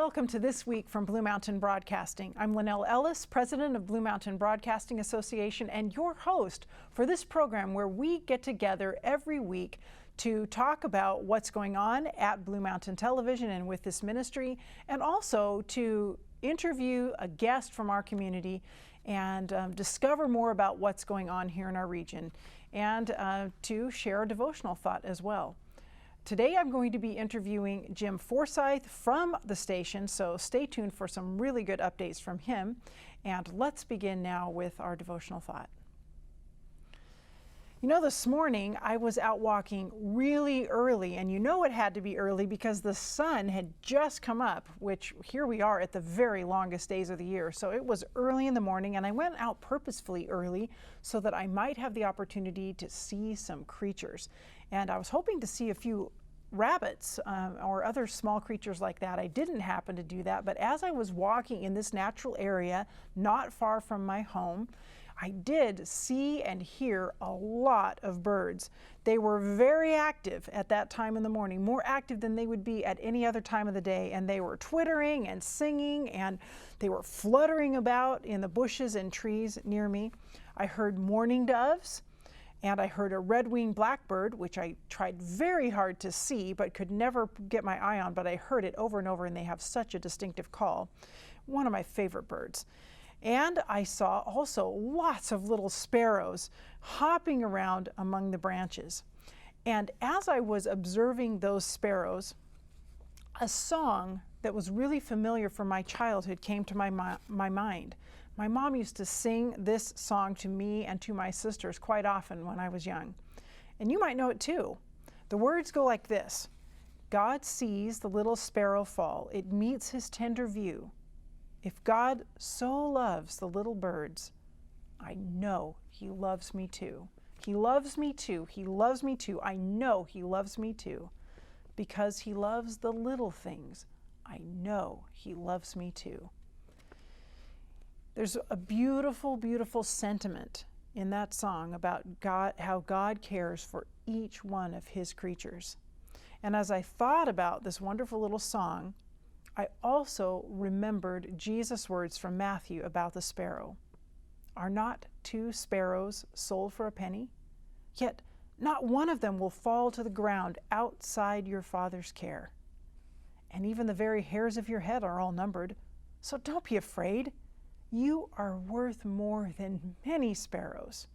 Welcome to This Week from Blue Mountain Broadcasting. I'm Lynelle Ellis, president of Blue Mountain Broadcasting Association, and your host for this program where we get together every week to talk about what's going on at Blue Mountain Television and with this ministry, and also to interview a guest from our community and discover more about what's going on here in our region, and to share a devotional thought as well. Today I'm going to be interviewing Jim Forsyth from the station, so stay tuned for some really good updates from him. And let's begin now with our devotional thought. You know, this morning I was out walking really early, and you know it had to be early because the sun had just come up, which here we are at the very longest days of the year. So it was early in the morning, and I went out purposefully early so that I might have the opportunity to see some creatures. And I was hoping to see a few rabbits or other small creatures like that. I didn't happen to do that, but as I was walking in this natural area not far from my home, I did see and hear a lot of birds. They were very active at that time in the morning, more active than they would be at any other time of the day, and they were twittering and singing, and they were fluttering about in the bushes and trees near me. I heard mourning doves, and I heard a red-winged blackbird, which I tried very hard to see but could never get my eye on, but I heard it over and over, and they have such a distinctive call. One of my favorite birds. And I saw also lots of little sparrows hopping around among the branches. And as I was observing those sparrows, a song that was really familiar from my childhood came to my mind. My mom used to sing this song to me and to my sisters quite often when I was young. And you might know it too. The words go like this: God sees the little sparrow fall, it meets his tender view. If God so loves the little birds, I know he loves me too. He loves me too. He loves me too. I know he loves me too. Because he loves the little things, I know he loves me too. There's a beautiful, beautiful sentiment in that song about God, how God cares for each one of his creatures. And as I thought about this wonderful little song, I also remembered Jesus' words from Matthew about the sparrow. Are not 2 sparrows sold for a penny? Yet not one of them will fall to the ground outside your Father's care. And even the very hairs of your head are all numbered. So don't be afraid. You are worth more than many sparrows.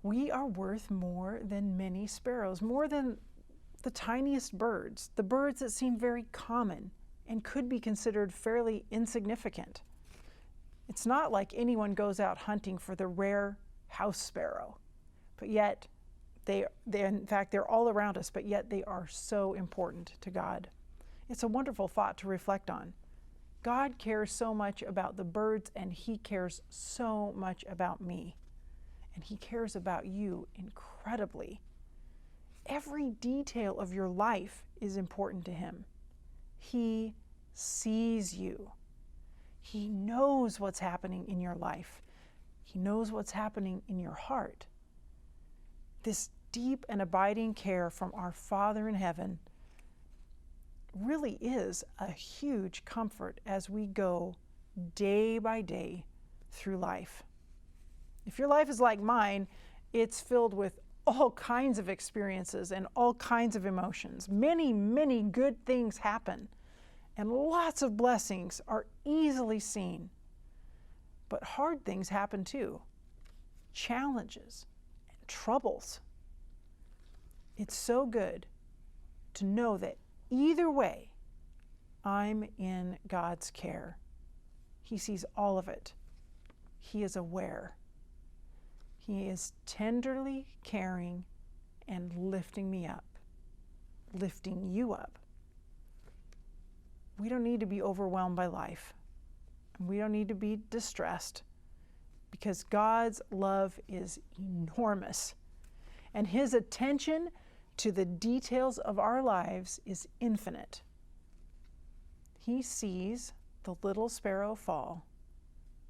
We are worth more than many sparrows, more than the tiniest birds, the birds that seem very common and could be considered fairly insignificant. It's not like anyone goes out hunting for the rare house sparrow, but yet in fact, they're all around us, but yet they are so important to God. It's a wonderful thought to reflect on. God cares so much about the birds, and he cares so much about me, and he cares about you incredibly. Every detail of your life is important to him. He sees you. He knows what's happening in your life. He knows what's happening in your heart. This deep and abiding care from our Father in heaven really is a huge comfort as we go day by day through life. If your life is like mine, it's filled with all kinds of experiences and all kinds of emotions. Many, many good things happen, and lots of blessings are easily seen. But hard things happen too. Challenges and troubles. It's so good to know that either way, I'm in God's care. He sees all of it. He is aware. He is tenderly caring and lifting me up, lifting you up. We don't need to be overwhelmed by life. We don't need to be distressed, because God's love is enormous, and his attention to the details of our lives is infinite. He sees the little sparrow fall.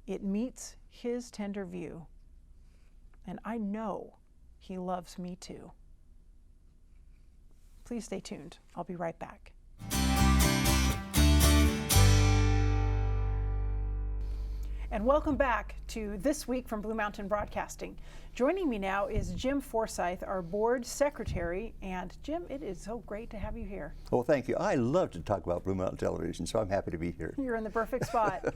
It meets his tender view. And I know he loves me too. Please stay tuned. I'll be right back. and welcome back to This Week from Blue Mountain Broadcasting. Joining me now is Jim Forsyth, our board secretary. And Jim, it is so great to have you here. Well, thank you. I love to talk about Blue Mountain Television, so I'm happy to be here. You're in the perfect spot.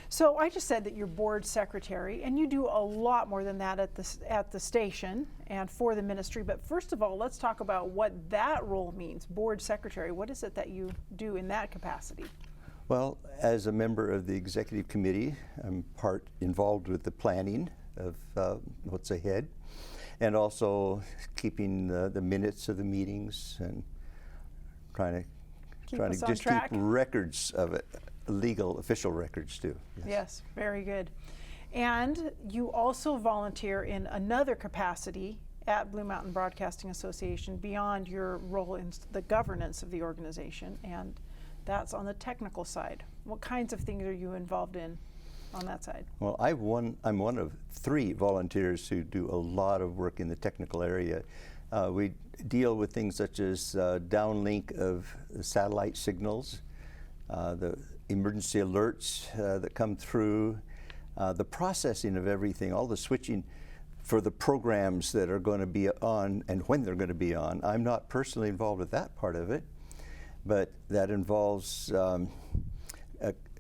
So I just said that you're board secretary, and you do a lot more than that at the station and for the ministry. But first of all, let's talk about what that role means, board secretary. What is it that you do in that capacity? Well, as a member of the executive committee, I'm part involved with the planning of what's ahead, and also keeping the minutes of the meetings and trying to just keep records of it, legal, official records too. Yes, very good. And you also volunteer in another capacity at Blue Mountain Broadcasting Association beyond your role in the governance of the organization, and that's on the technical side. What kinds of things are you involved in on that side? Well, I'm one of 3 volunteers who do a lot of work in the technical area. We deal with things such as downlink of satellite signals, the emergency alerts that come through, the processing of everything, all the switching for the programs that are going to be on and when they're going to be on. I'm not personally involved with that part of it, but that involves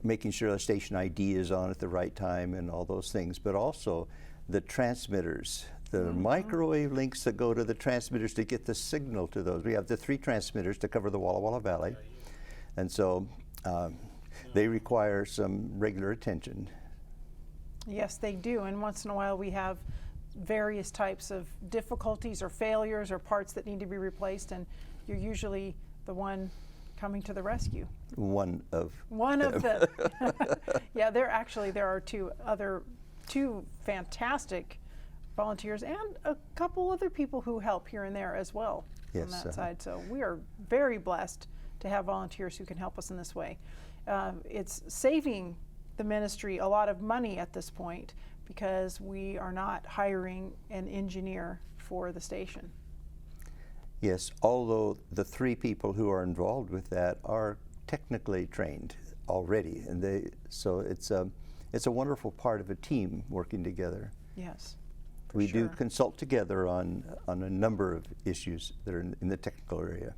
making sure the station ID is on at the right time and all those things, but also the transmitters, the microwave links that go to the transmitters to get the signal to those. We have the 3 transmitters to cover the Walla Walla Valley, and so they require some regular attention. Yes, they do, and once in a while we have various types of difficulties or failures or parts that need to be replaced, and you're usually the one coming to the rescue. One of them. Yeah, there are 2 fantastic volunteers and a couple other people who help here and there as well on that side. So we are very blessed to have volunteers who can help us in this way. It's saving the ministry a lot of money at this point because we are not hiring an engineer for the station. Yes, although the 3 people who are involved with that are technically trained already, and so it's a wonderful part of a team working together. Yes, we do consult together on a number of issues that are in the technical area.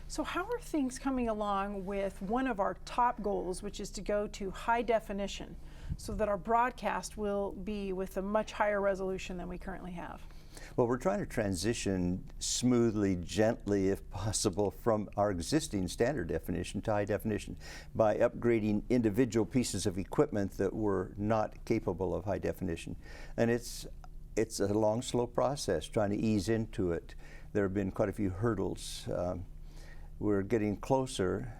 So how are things coming along with one of our top goals, which is to go to high definition, so that our broadcast will be with a much higher resolution than we currently have? Well, we're trying to transition smoothly, gently, if possible, from our existing standard definition to high definition by upgrading individual pieces of equipment that were not capable of high definition. And it's a long, slow process trying to ease into it. There have been quite a few hurdles. We're getting closer.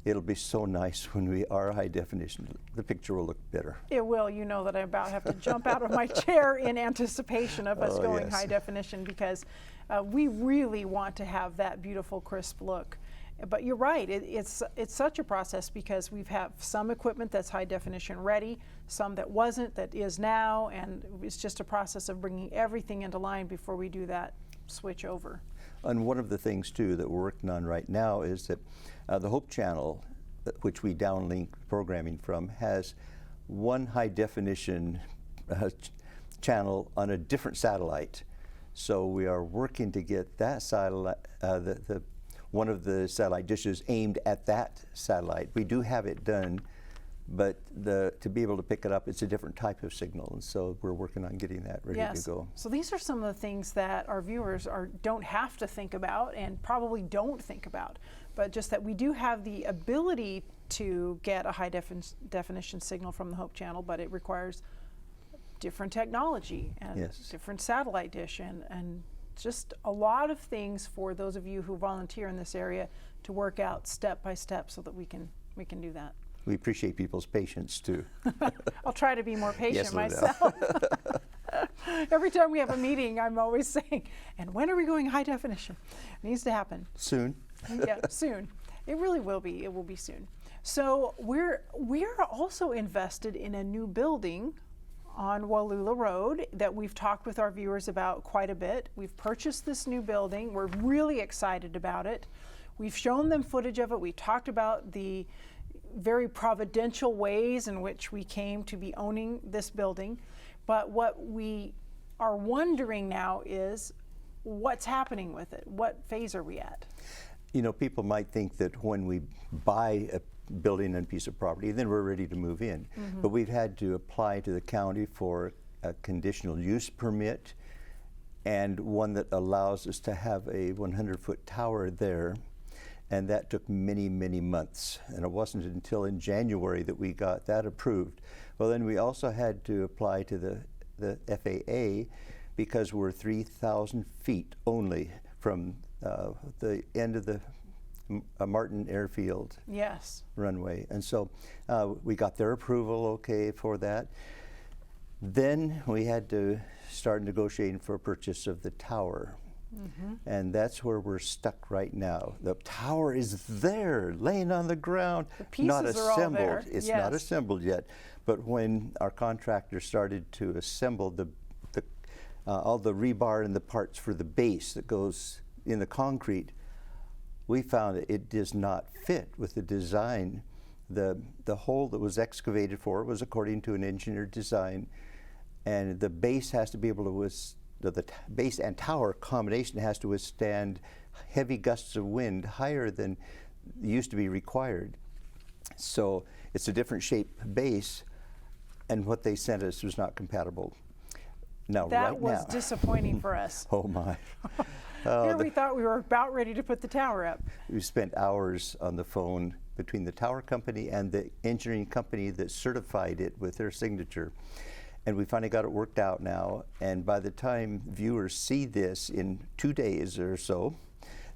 It'll be so nice when we are high definition. The picture will look better. It will. You know that I about have to jump out of my chair in anticipation of us going high definition, because we really want to have that beautiful, crisp look. But you're right. It's such a process because we've have some equipment that's high definition ready, some that wasn't, that is now, and it's just a process of bringing everything into line before we do that switch over. And one of the things too that we're working on right now is that the Hope Channel, which we downlink programming from, has one high definition channel on a different satellite. So we are working to get that satellite, one of the satellite dishes aimed at that satellite. We do have it done, but to be able to pick it up, it's a different type of signal, and so we're working on getting that ready to go. So these are some of the things that our viewers don't have to think about and probably don't think about, but just that we do have the ability to get a high definition signal from the Hope Channel, but it requires different technology and different satellite dish and just a lot of things for those of you who volunteer in this area to work out step by step so that we can do that. We appreciate people's patience too. I'll try to be more patient myself. Every time we have a meeting, I'm always saying, and when are we going high definition? It needs to happen. Soon. Yeah, soon. It really will be. It will be soon. So we're also invested in a new building on Wallula Road that we've talked with our viewers about quite a bit. We've purchased this new building. We're really excited about it. We've shown them footage of it. We talked about the very providential ways in which we came to be owning this building. But what we are wondering now is what's happening with it? What phase are we at? You know, people might think that when we buy a building and piece of property, then we're ready to move in. But we've had to apply to the county for a conditional use permit, and one that allows us to have a 100-foot tower there. And that took many, many months. And it wasn't until in January that we got that approved. Well, then we also had to apply to the FAA because we're 3,000 feet only from the end of the Martin Airfield runway. And so we got their approval okay for that. Then we had to start negotiating for purchase of the tower. And that's where we're stuck right now. The tower is there, laying on the ground, the pieces not are assembled. all there. It's not assembled yet. But when our contractor started to assemble all the rebar and the parts for the base that goes in the concrete, we found it does not fit with the design. The hole that was excavated for it was according to an engineered design, and the base has to be able to the base and tower combination has to withstand heavy gusts of wind higher than used to be required. So it's a different shape base, and what they sent us was not compatible. Now, that was disappointing for us. Oh my. Here we thought we were about ready to put the tower up. We spent hours on the phone between the tower company and the engineering company that certified it with their signature. And we finally got it worked out now, and by the time viewers see this in 2 days or so,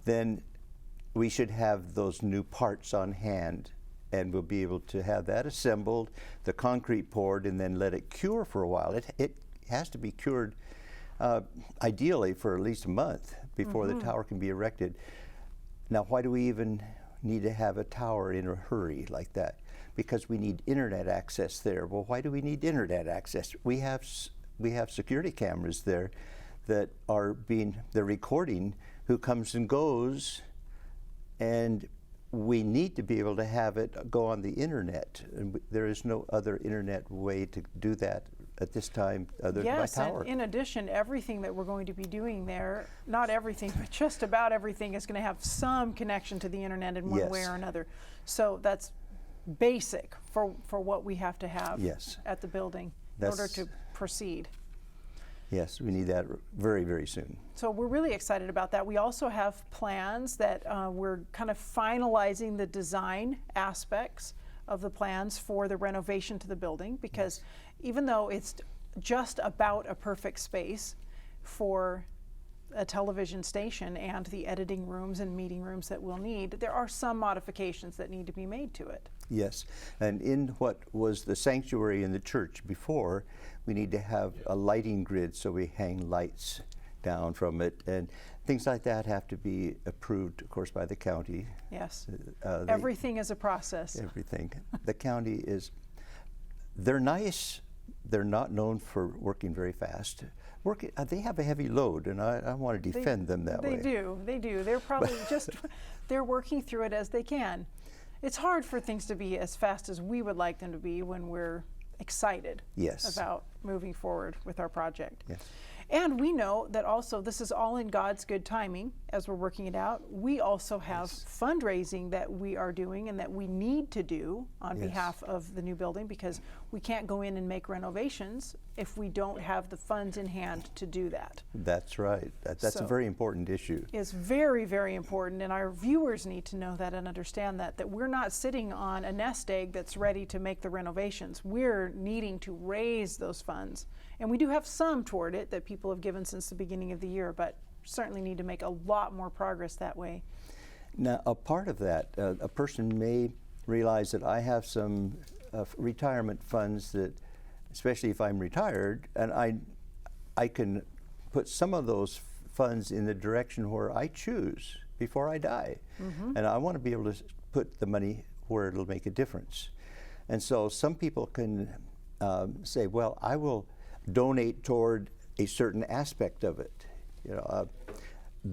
then we should have those new parts on hand, and we'll be able to have that assembled, the concrete poured, and then let it cure for a while. It has to be cured ideally for at least a month before the tower can be erected. Now, why do we even need to have a tower in a hurry like that? Because we need internet access there. Well, why do we need internet access? We have security cameras there that they're recording who comes and goes, and we need to be able to have it go on the internet. And there is no other internet way to do that at this time other than by tower. And in addition, everything that we're going to be doing there, not everything, but just about everything is going to have some connection to the internet in one way or another. So that's basic for what we have to have at the building in order to proceed. Yes, we need that very, very soon. So we're really excited about that. We also have plans that we're kind of finalizing the design aspects of the plans for the renovation to the building, because even though it's just about a perfect space for a television station and the editing rooms and meeting rooms that we'll need, there are some modifications that need to be made to it. Yes, and in what was the sanctuary in the church before, we need to have a lighting grid so we hang lights down from it, and things like that have to be approved, of course, by the county. Yes, everything is a process. Everything. The county they're nice, they're not known for working very fast. They have a heavy load, and I want to defend them that way. They do. They're probably they're working through it as they can. It's hard for things to be as fast as we would like them to be when we're excited about moving forward with our project. Yes. And we know that also this is all in God's good timing as we're working it out. We also have fundraising that we are doing and that we need to do on behalf of the new building, because we can't go in and make renovations if we don't have the funds in hand to do that. That's right. That's a very important issue. It's very, very important, and our viewers need to know that and understand that we're not sitting on a nest egg that's ready to make the renovations. We're needing to raise those funds. And we do have some toward it that people have given since the beginning of the year, but certainly need to make a lot more progress that way. Now, a part of that, a person may realize that I have some retirement funds that, especially if I'm retired, and I can put some of those funds in the direction where I choose before I die. And I want to be able to put the money where it'll make a difference. And so some people can say, well, I will donate toward a certain aspect of it. You know,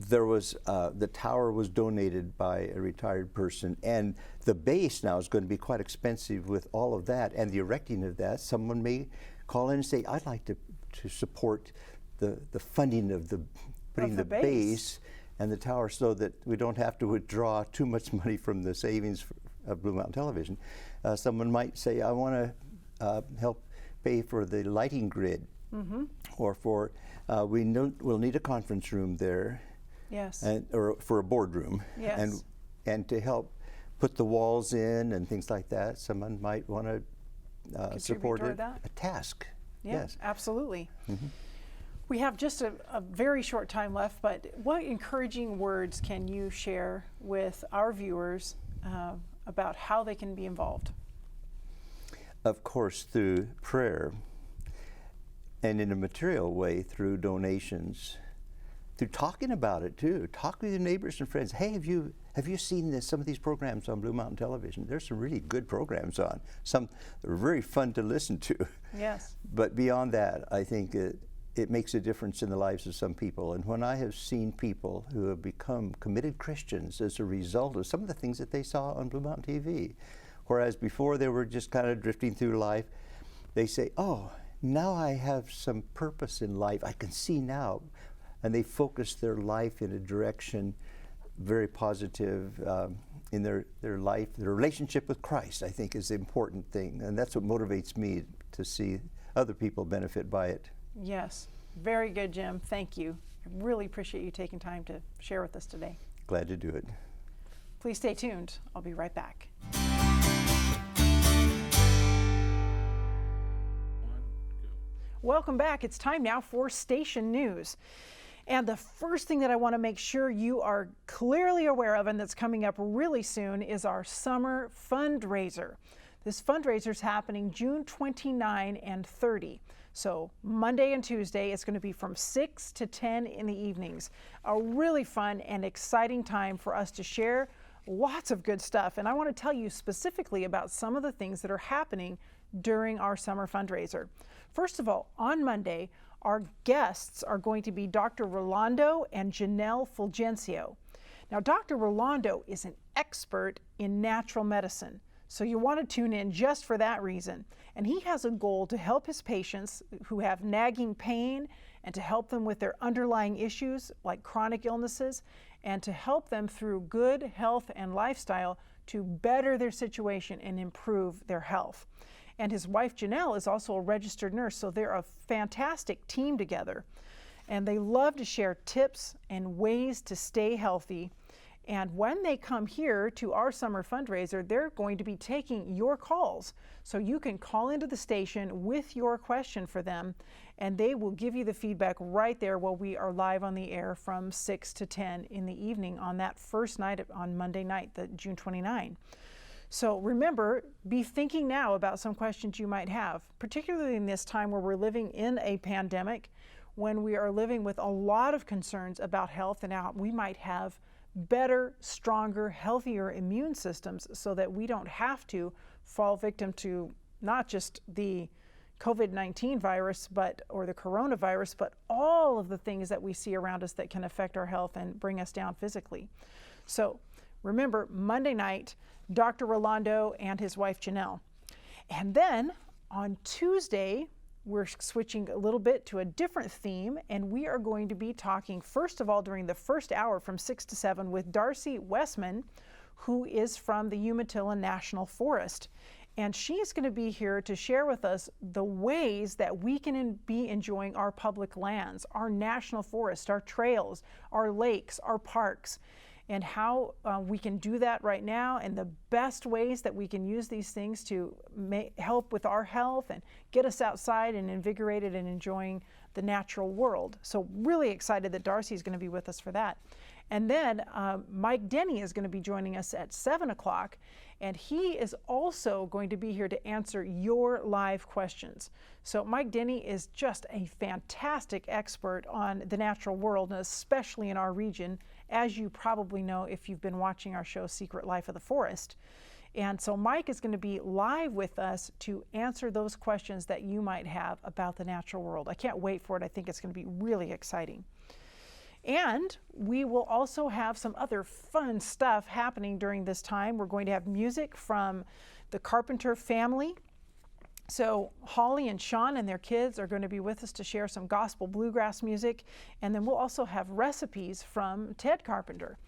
there was the tower was donated by a retired person, and the base now is going to be quite expensive with all of that and the erecting of that. Someone may call in and say, I'd like to support the funding of putting the base and the tower, so that we don't have to withdraw too much money from the savings of Blue Mountain Television. Someone might say, I want to help pay for the lighting grid, or for we'll need a conference room there. Yes. Or for a boardroom. Yes. And to help put the walls in and things like that, someone might want to support a task. Yeah, yes. Absolutely. We have just a very short time left, but what encouraging words can you share with our viewers about how they can be involved? Of course, through prayer, and in a material way through donations, through talking about it too. Talk with your neighbors and friends. Hey, have you seen some of these programs on Blue Mountain Television? There's some really good programs on. Some are very fun to listen to. Yes. But beyond that, I think it makes a difference in the lives of some people. And when I have seen people who have become committed Christians as a result of some of the things that they saw on Blue Mountain TV, whereas before they were just kind of drifting through life, they say, oh, now I have some purpose in life. I can see now. And they focus their life in a direction very positive in their life. Their relationship with Christ, I think, is the important thing. And that's what motivates me to see other people benefit by it. Yes. Very good, Jim. Thank you. I really appreciate you taking time to share with us today. Glad to do it. Please stay tuned. I'll be right back. Welcome back. It's time now for Station News. And the first thing that I want to make sure you are clearly aware of, and that's coming up really soon, is our summer fundraiser. This fundraiser is happening June 29 and 30. So Monday and Tuesday, it's going to be from 6 to 10 in the evenings. A really fun and exciting time for us to share lots of good stuff. And I want to tell you specifically about some of the things that are happening during our summer fundraiser. First of all, on Monday, our guests are going to be Dr. Rolando and Janelle Fulgencio. Now, Dr. Rolando is an expert in natural medicine, so you want to tune in just for that reason. And he has a goal to help his patients who have nagging pain and to help them with their underlying issues like chronic illnesses, and to help them through good health and lifestyle to better their situation and improve their health. And his wife Janelle is also a registered nurse, so they're a fantastic team together. And they love to share tips and ways to stay healthy. And when they come here to our summer fundraiser, they're going to be taking your calls. So you can call into the station with your question for them, and they will give you the feedback right there while we are live on the air from 6 to 10 in the evening on that first night on Monday night, the June 29. So remember, be thinking now about some questions you might have, particularly in this time where we're living in a pandemic, when we are living with a lot of concerns about health and how we might have better, stronger, healthier immune systems so that we don't have to fall victim to not just the COVID-19 virus or the coronavirus, but all of the things that we see around us that can affect our health and bring us down physically. So remember, Monday night, Dr. Rolando and his wife Janelle. And then on Tuesday, we're switching a little bit to a different theme, and we are going to be talking, first of all, during the first hour from 6 to 7 with Darcy Westman, who is from the Umatilla National Forest. And she is going to be here to share with us the ways that we can be enjoying our public lands, our national forest, our trails, our lakes, our parks, and how we can do that right now, and the best ways that we can use these things to help with our health and get us outside and invigorated and enjoying the natural world. So really excited that Darcy is going to be with us for that. And then Mike Denny is going to be joining us at 7 o'clock, and he is also going to be here to answer your live questions. So Mike Denny is just a fantastic expert on the natural world, and especially in our region, as you probably know if you've been watching our show, Secret Life of the Forest. And so Mike is going to be live with us to answer those questions that you might have about the natural world. I can't wait for it. I think it's going to be really exciting. And we will also have some other fun stuff happening during this time. We're going to have music from the Carpenter family. So Holly and Sean and their kids are going to be with us to share some gospel bluegrass music. And then we'll also have recipes from Ted Carpenter.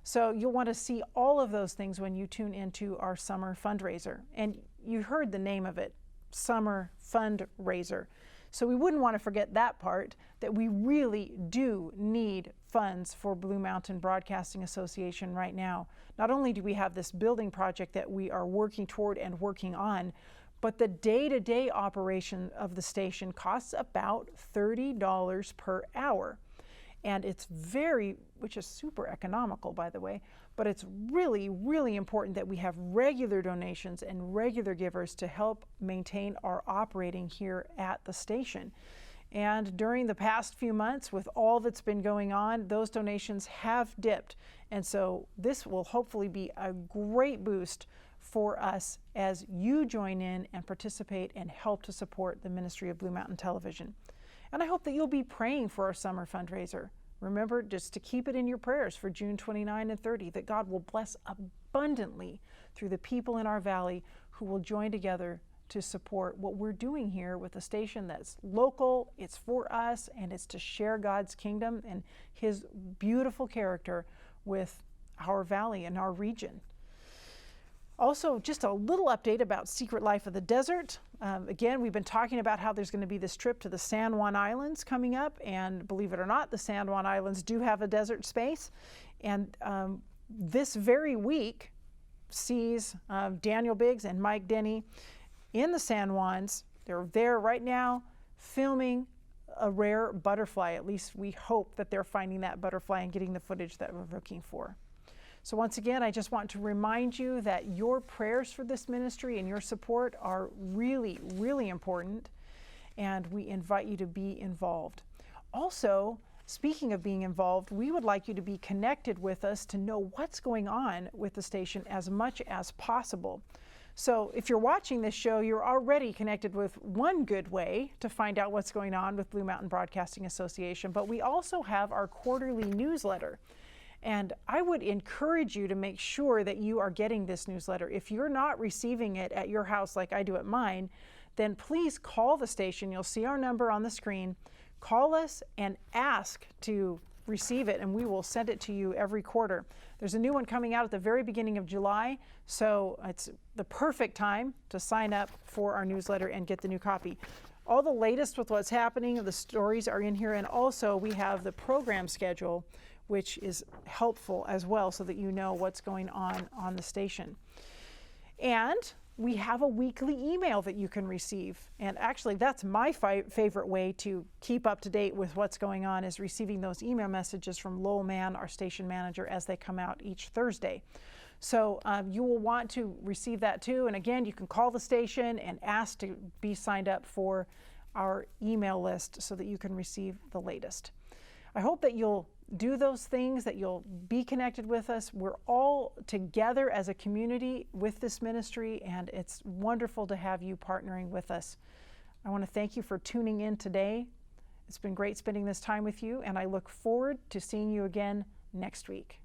So you'll want to see all of those things when you tune into our summer fundraiser. And you heard the name of it, Summer Fundraiser. So we wouldn't want to forget that part, that we really do need funds for Blue Mountain Broadcasting Association right now. Not only do we have this building project that we are working toward and working on, but the day-to-day operation of the station costs about $30 per hour. And it's which is super economical, by the way, but it's really, really important that we have regular donations and regular givers to help maintain our operating here at the station. And during the past few months, with all that's been going on, those donations have dipped. And so this will hopefully be a great boost for us as you join in and participate and help to support the ministry of Blue Mountain Television. And I hope that you'll be praying for our summer fundraiser. Remember just to keep it in your prayers for June 29 and 30, that God will bless abundantly through the people in our valley who will join together to support what we're doing here with a station that's local, it's for us, and it's to share God's kingdom and His beautiful character with our valley and our region. Also, just a little update about Secret Life of the Desert. Again, we've been talking about how there's going to be this trip to the San Juan Islands coming up, and believe it or not, the San Juan Islands do have a desert space. And this very week sees Daniel Biggs and Mike Denny in the San Juans. They're there right now filming a rare butterfly. At least we hope that they're finding that butterfly and getting the footage that we're looking for. So once again, I just want to remind you that your prayers for this ministry and your support are really, really important, and we invite you to be involved. Also, speaking of being involved, we would like you to be connected with us to know what's going on with the station as much as possible. So if you're watching this show, you're already connected with one good way to find out what's going on with Blue Mountain Broadcasting Association, but we also have our quarterly newsletter. And I would encourage you to make sure that you are getting this newsletter. If you're not receiving it at your house like I do at mine, then please call the station. You'll see our number on the screen. Call us and ask to receive it, and we will send it to you every quarter. There's a new one coming out at the very beginning of July, so it's the perfect time to sign up for our newsletter and get the new copy. All the latest with what's happening, the stories are in here, and also we have the program schedule, which is helpful as well so that you know what's going on the station. And we have a weekly email that you can receive. And actually, that's my favorite way to keep up to date with what's going on, is receiving those email messages from Lowell Mann, our station manager, as they come out each Thursday. So you will want to receive that too. And again, you can call the station and ask to be signed up for our email list so that you can receive the latest. I hope that you'll do those things, that you'll be connected with us. We're all together as a community with this ministry, and it's wonderful to have you partnering with us. I want to thank you for tuning in today. It's been great spending this time with you, and I look forward to seeing you again next week.